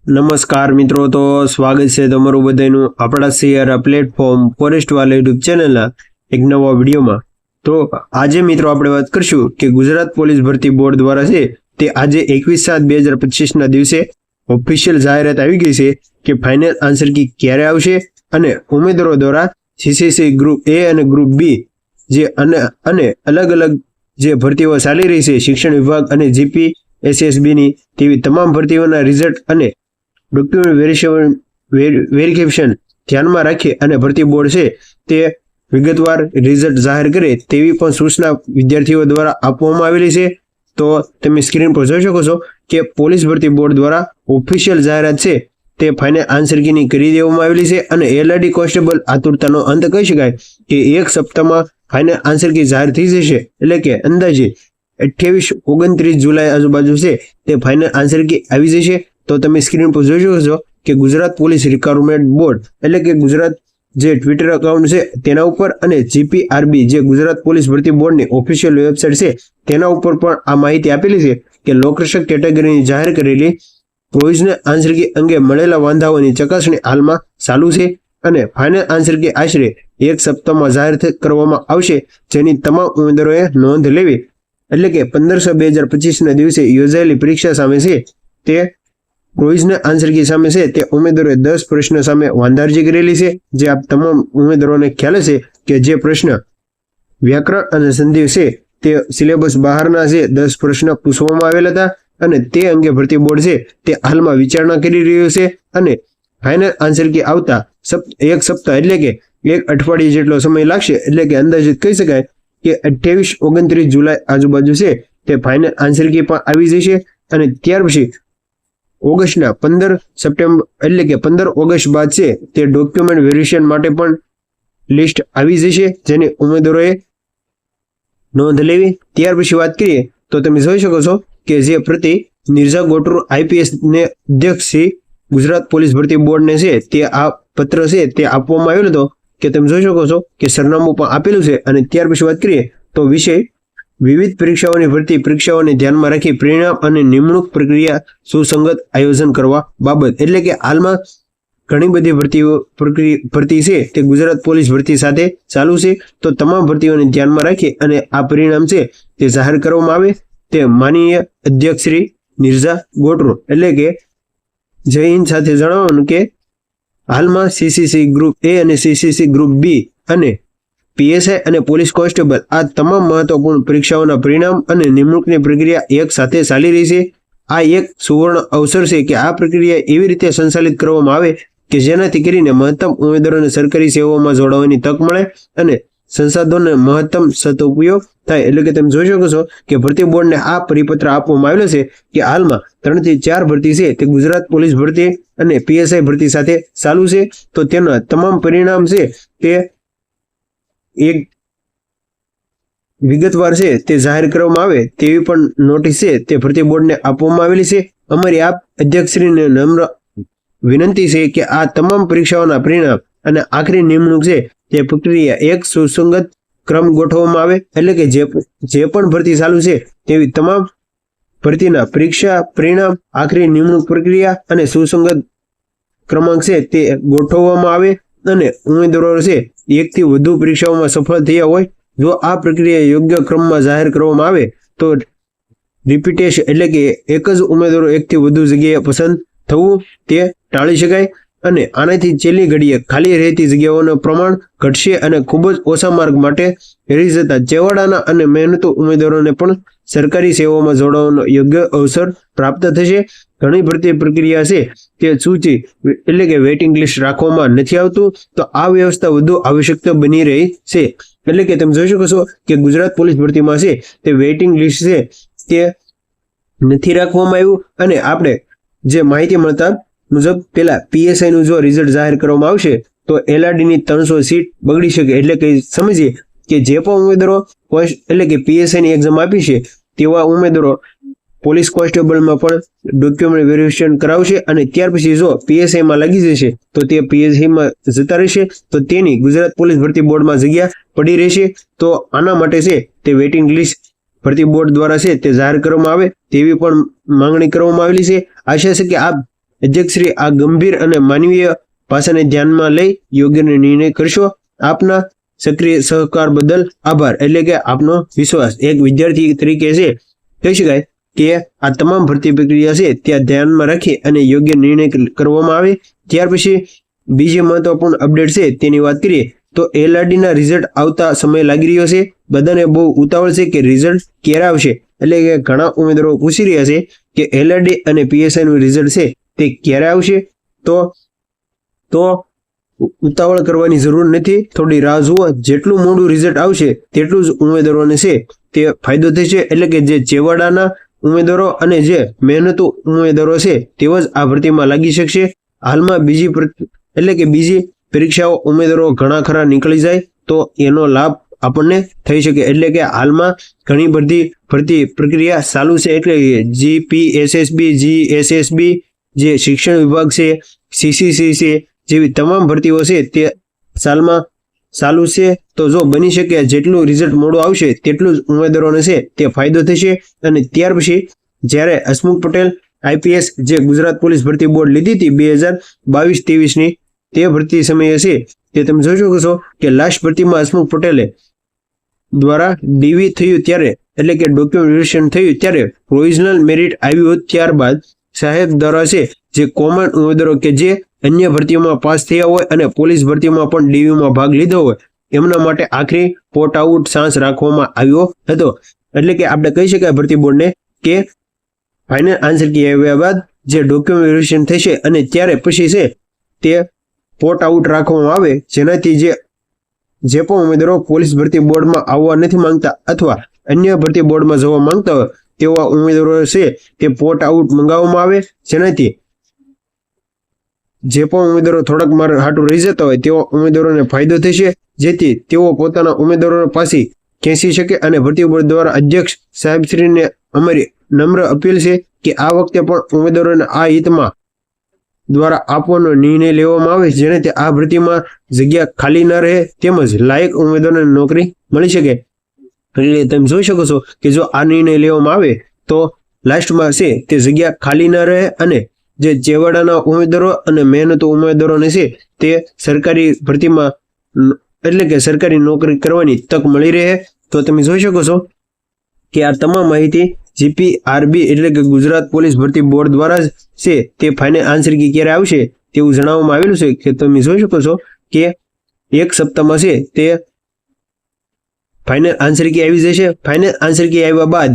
નમસ્કાર મિત્રો, તો સ્વાગત છે તમારું બધાનું આપણા શેર પ્લેટફોર્મ ફોરેસ્ટ વાલા યુટ્યુબ ચેનલના એક નવા વિડીયોમાં। તો આજે મિત્રો આપણે વાત કરશું કે ગુજરાત પોલીસ ભરતી બોર્ડ દ્વારા છે તે આજે 21/7/2025 દિવસે ઓફિશિયલ જાહેરાત આવી ગઈ છે કે ફાઇનલ આન્સર કી ક્યારે આવશે અને ઉમેદવારો દ્વારા સીસીસી ગ્રુપ એ અને ગ્રુપ બી જે અને અલગ અલગ જે ભરતીઓ ચાલી રહી છે શિક્ષણ વિભાગ અને જીપી એસએસબી ની તેવી તમામ ભરતીઓના રિઝલ્ટ અને ડોક્યુમેન્ટ વેરિફિકેશન ધ્યાનમાં રાખી અને ભરતી બોર્ડ છે તે વિગતવાર રિઝલ્ટ જાહેર કરે તેવી પણ સૂચના વિદ્યાર્થીઓ દ્વારા આપવામાં આવેલી છે। તો તમે સ્ક્રીન પર જોઈ શકો છો કે પોલીસ ભરતી બોર્ડ દ્વારા ઓફિશિયલ જાહેરાત છે તે ફાઇનલ આન્સર કીની કરી દેવામાં આવેલી છે અને એલઆરડી કોન્સ્ટેબલ આતુરતાનો અંત કહી શકાય કે એક સપ્તાહમાં ફાઇનલ આન્સર કી જાહેર થઈ જશે, એટલે કે અંદાજે 28-29 જુલાઈ આજુબાજુ છે તે ફાઇનલ આન્સર કી આવી જશે। તો તમે સ્ક્રીન પર જોઈ શકો છો કે ગુજરાત પોલીસ રિક્રુટમેન્ટ બોર્ડ એટલે કે ગુજરાત જે ટ્વિટર એકાઉન્ટ છે તેના ઉપર અને જીપીઆરબી જે ગુજરાત પોલીસ ભરતી બોર્ડની ઓફિશિયલ વેબસાઇટ છે તેના ઉપર પણ આ માહિતી આપેલી છે કે લોકરક્ષક કેટેગરીની જાહેર કરેલી પ્રોવિઝનલ આન્સર કી અંગે મળેલા વાંધાઓની ચકાસણી હાલમાં ચાલુ છે અને ફાઇનલ આન્સર કી આશરે એક સપ્તાહમાં જાહેર કરવામાં આવશે, જેની તમામ ઉમેદવારોએ નોંધ લેવી। એટલે કે 15/7/2025 દિવસે યોજાયેલી પરીક્ષા સામે છે તે પ્રોવિઝનલ આન્સર કી સામે છે તે ઉમેદવારોએ 10 પ્રશ્ન સામે વાંધારજી કરેલી છે, જે આપ તમામ ઉમેદવારોને ખ્યાલ છે કે જે પ્રશ્ન વ્યાકરણ અને સંધિ છે તે સિલેબસ બહારના છે 10 પ્રશ્ન પૂછવામાં આવેલા હતા અને તે અંગે ભરતી બોર્ડ છે તે હાલમાં વિચારણા કરી રહ્યું છે અને ફાઇનલ આન્સર કી આવતા એક સપ્તાહ એટલે કે એક અઠવાડિયે જેટલો સમય લાગશે। એટલે કે અંદાજિત કહી શકાય કે 28-29 જુલાઈ આજુબાજુ છે તે ફાઇનલ આન્સર કી પણ આવી જશે અને ત્યાર પછી ઓગસ્ટના 15 સપ્ટેમ્બર એટલે કે 15 ઓગસ્ટ બાદ છે તે ડોક્યુમેન્ટ વેરિફિકેશન માટે પણ લિસ્ટ આવી જશે, જેની ઉમેદવારોએ નોંધ લેવી। ત્યાર પછી વાત કરીએ તો તમે જોઈ શકો છો કે જે પ્રતિ નિર્જા ગોટરુ આઈપીએસ ને અધ્યક્ષ શ્રી ગુજરાત પોલીસ ભરતી બોર્ડને છે તે આ પત્ર છે તે આપવામાં આવેલો હતો કે તમે જોઈ શકો છો કે સરનામું પણ આપેલું છે। અને ત્યાર પછી વાત કરીએ તો વિષય વિવિધ પરીક્ષાઓની ભરતી પરીક્ષાઓને ધ્યાનમાં રાખી પરિણામ અને નિમણૂક પ્રક્રિયા સુસંગત આયોજન કરવા બાબત। એટલે કે હાલમાં ઘણી બધી ભરતી છે તે ગુજરાત પોલીસ ભરતી સાથે ચાલુ છે, તો તમામ ભરતીઓને ધ્યાનમાં રાખી અને આ પરિણામ છે તે જાહેર કરવામાં આવે તે માનનીય અધ્યક્ષ શ્રી નિર્જા ગોટરુ એટલે કે જય હિન્દ સાથે જણાવવાનું કે હાલમાં સીસીસી ગ્રુપ એ અને સીસીસી ગ્રુપ બી અને પીએસઆઈ અને પોલીસ કોન્સ્ટેબલ આ તમામ મહત્વપૂર્ણ પરીક્ષાઓના પરિણામ અને નિમણૂકની પ્રક્રિયા એક સાથે ચાલી રહી છે। આ એક સુવર્ણ અવસર છે કે આ પ્રક્રિયા એવી રીતે સંચાલિત કરવામાં આવે કે જેનાથી કરીને મહત્તમ ઉમેદવારોને સરકારી સેવાઓમાં જોડાવાની તક મળે અને સંસાધનોનો મહત્તમ સદુપયોગ થાય। એટલે કે તમે જોઈ શકો છો કે ભરતી બોર્ડને આ પરિપત્ર આપવામાં આવેલો છે કે હાલમાં 3 થી 4 ભરતી છે તે ગુજરાત પોલીસ ભરતી અને પીએસઆઈ ભરતી સાથે ચાલુ છે, તો તેના તમામ પરિણામ છે તે એક વિગતવાર છે તે જાહેર કરવામાં આવે તેવી પણ નોટિસ છે તે ભરતી બોર્ડને આપવામાં આવેલી છે। અમારી આપ અધ્યક્ષશ્રીને નમ્ર વિનંતી છે કે આ તમામ પરીક્ષાઓના પરિણામ અને આખરી નિમણૂક છે તે પ્રક્રિયા એક સુસંગત ક્રમ ગોઠવવામાં આવે। એટલે કે જે પણ ભરતી ચાલુ છે તેવી તમામ ભરતીના પરીક્ષા પરિણામ આખરી નિમણૂક પ્રક્રિયા અને સુસંગત ક્રમાંક છે તે ગોઠવવામાં આવે અને ઉમેદવારો છે એકથી વધુ પરીક્ષાઓમાં સફળ થયા હોય જો આ પ્રક્રિયા યોગ્ય ક્રમમાં જાહેર કરવામાં આવે તો રિપીટેશન એટલે કે એક જ ઉમેદવારો એકથી વધુ જગ્યાએ પસંદ થવું તે ટાળી શકાય અને આનાથી છેલ્લી ઘડીએ ખાલી રહેતી જગ્યાઓનું પ્રમાણ ઘટશે અને ખૂબ જ ઓછા માર્ક માટે રહી જતા છેવાડાના અને મહેનતુ ઉમેદવારોને પણ સરકારી સેવાઓમાં જોડાવાનો યોગ્ય અવસર પ્રાપ્ત થશે। ઘણી ભરતી પ્રક્રિયા છે તે સૂચિ એટલે કે વેઇટિંગ લિસ્ટ રાખવામાં નથી આવતું, તો આ વ્યવસ્થા વધુ આવશ્યકતા બની રહી છે। એટલે કે તમે જોઈ શકો છો કે ગુજરાત પોલીસ ભરતીમાં છે તે વેઇટિંગ લિસ્ટ છે તે નથી રાખવામાં આવ્યું અને આપણે જે માહિતી મળતા મુજબ પેલા પીએસઆઈ નું જો રિઝલ્ટ જાહેર કરવામાં આવશે તો એલઆરડી ની 300 સીટ બગડી શકે। એટલે કે સમજીએ કે જે પણ ઉમેદવારો એટલે કે પીએસઆઈ ની એક્ઝામ આપી છે તેવા ઉમેદવારો પોલીસ કોન્સ્ટેબલમાં પણ ડોક્યુમેન્ટ વેરિફિકેશન કરાવશે અને ત્યાર પછી જો પીએસઆઈમાં લાગી જશે તો તે પીએસઆઈમાં જતા રહેશે, તો તેની ગુજરાત પોલીસ ભરતી બોર્ડમાં જગ્યા પડી રહેશે। તો આના માટે છે તે વેઇટિંગ લિસ્ટ ભરતી બોર્ડ દ્વારા છે તે જાહેર કરવામાં આવે તેવી પણ માંગણી કરવામાં આવેલી છે। આશા છે કે આપ અધ્યક્ષશ્રી આ ગંભીર અને માનવીય પાસાને ધ્યાનમાં લઈ યોગ્ય નિર્ણય કરશો. આપના સક્રિય સહકાર બદલ આભાર. એટલે કે આપનો વિશ્વાસ. એક વિદ્યાર્થી તરીકે છે કહી શકાય કે આ તમામ ભરતી પ્રક્રિયા છે ત્યાં ધ્યાનમાં રાખી અને યોગ્ય નિર્ણય કરવામાં આવે. ત્યાર પછી બીજી મહત્વપૂર્ણ અપડેટ છે તેની વાત કરીએ તો LRD ના રિઝલ્ટ આવતા સમય લાગી રહ્યો છે. બધાને બહુ ઉતાવળ છે કે રિઝલ્ટ ક્યારે આવશે. એટલે કે ઘણા ઉમેદવારો પૂછી રહ્યા છે કે LRD અને PSI નું રિઝલ્ટ છે તે ક્યારે આવશે. તો ઉતાવળ કરવાની જરૂર નથી, થોડી રાહ જુઓ. જેટલું મોડું રિઝલ્ટ આવશે તેટલું જ ઉમેદવારોને છે તે ફાયદો થશે. એટલે કે જે છેવાડાના ઉમેદવારો અને જે મહેનતુ ઉમેદવારો છે તેઓ જ આ ભરતીમાં લાગી શકશે. હાલમાં બીજી પરીક્ષાઓ ઉમેદવારો ઘણા ખરા નીકળી જાય તો એનો લાભ આપણને થઈ શકે. એટલે કે હાલમાં ઘણી બધી ભરતી પ્રક્રિયા ચાલુ છે. એટલે GPSSB, GSSB, જે શિક્ષણ વિભાગ છે, CCC છે, જેવી તમામ ભરતીઓ છે તે સાલમાં ચાલુ છે. તો જો બની શકે જેટલું રિઝલ્ટ મોડું આવશે તેટલું જ ઉમેદવારોને છે તે ફાયદો થશે. અને ત્યાર પછી જ્યારે હસમુખ પટેલ IPS જે ગુજરાત પોલીસ ભરતી બોર્ડ લીધી હતી 2022-23ની તે ભરતી સમયે છે તે તમે જોઈ શકો છો કે લાસ્ટ ભરતીમાં હસમુખ પટેલે દ્વારા DV થયું ત્યારે, એટલે કે ડોક્યુમેન્ટ વેરિફિકેશન થયું ત્યારે પ્રોવિઝનલ મેરિટ આવ્યું. ત્યારબાદ સાહેબ દ્વારા છે જે કોમન ઉમેદવારો કે જે અન્ય ભરતીઓમાં પાસ થયા હોય અને પોલીસ ભરતીમાં પણ DVમાં ભાગ લીધો હોય એમના માટે આખરી પોટ આઉટ ચાન્સ રાખવામાં આવ્યો હતો. એટલે કે આપણે કહી શકાય ભરતી બોર્ડને કે ફાઇનલ આન્સર કી આવ્યા બાદ જે ડોક્યુમેન્ટ વેરિફિકેશન થશે અને ત્યારે પછી છે તે પોટ આઉટ રાખવામાં આવે, જેનાથી જે પણ ઉમેદવારો પોલીસ ભરતી બોર્ડમાં આવવા નથી માંગતા અથવા અન્ય ભરતી બોર્ડમાં જવા માંગતા હોય તેવા ઉમેદવારો છે તે પોટ આઉટ મંગાવવામાં આવે, જેનાથી જે પણ ઉમેદવારો થોડાક માર હાટું રહી જતા હોય તેવા ઉમેદવારોને ફાયદો થશે, જેથી તેઓ પોતાના ઉમેદવારો પાસે ખેંચી શકે. અને ભરતી બોર્ડ દ્વારા અધ્યક્ષ સાહેબશ્રીને અમારી નમ્ર અપીલ છે કે આ વખતે પણ ઉમેદવારોને આ હિતમાં દ્વારા આપવાનો નિર્ણય લેવામાં આવે, જેનાથી આ ભરતીમાં જગ્યા ખાલી ન રહે તેમજ લાયક ઉમેદવારોને નોકરી મળી શકે. એટલે તમે જોઈ શકો છો કે જો આ નિર્ણય લેવામાં આવે તો લાસ્ટમાં છે તે જગ્યા ખાલી ન રહે અને જે છેવાડાના ઉમેદવારો અને મહેનતુ ઉમેદવારોને છે તે સરકારી ભરતીમાં એટલે કે સરકારી નોકરી કરવાની તક મળી રહે. તો તમે જોઈ શકો છો કે આ તમામ માહિતી GPRB એટલે કે ગુજરાત પોલીસ ભરતી બોર્ડ દ્વારા જ છે તે ફાઇનલ આન્સર કી ક્યારે આવશે તેવું જણાવવામાં આવેલું છે. કે તમે જોઈ શકો છો કે એક સપ્તાહમાં છે તે ફાઇનલ આન્સર કી આવી જશે. ફાઇનલ આન્સર કી આવ્યા બાદ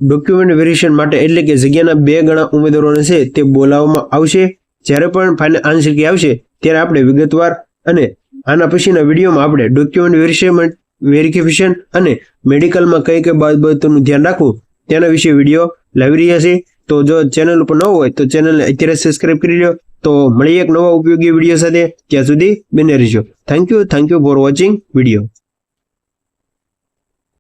ડોક્યુમેન્ટ વેરિફિકેશન માટે એટલે કે જગ્યાના 2 ગણા ઉમેદવારોને છે તે બોલાવવામાં આવશે. જ્યારે પણ ફાઇનલ આન્સર કી આવશે ત્યારે આપણે વિગતવાર અને આના પછીના વિડીયોમાં આપણે ડોક્યુમેન્ટ વેરિફિકેશન અને મેડિકલમાં કઈ કઈ બાબતોનું ધ્યાન રાખવું તેના વિશે વિડીયો લાવી રહ્યા છે. તો જો ચેનલ ઉપર ન હોય તો ચેનલને અત્યારે સબસ્ક્રાઇબ કરી લો. તો મળીએ એક નવા ઉપયોગી વિડીયો સાથે. ત્યાં સુધી બને રહેજો. Thank you for watching video.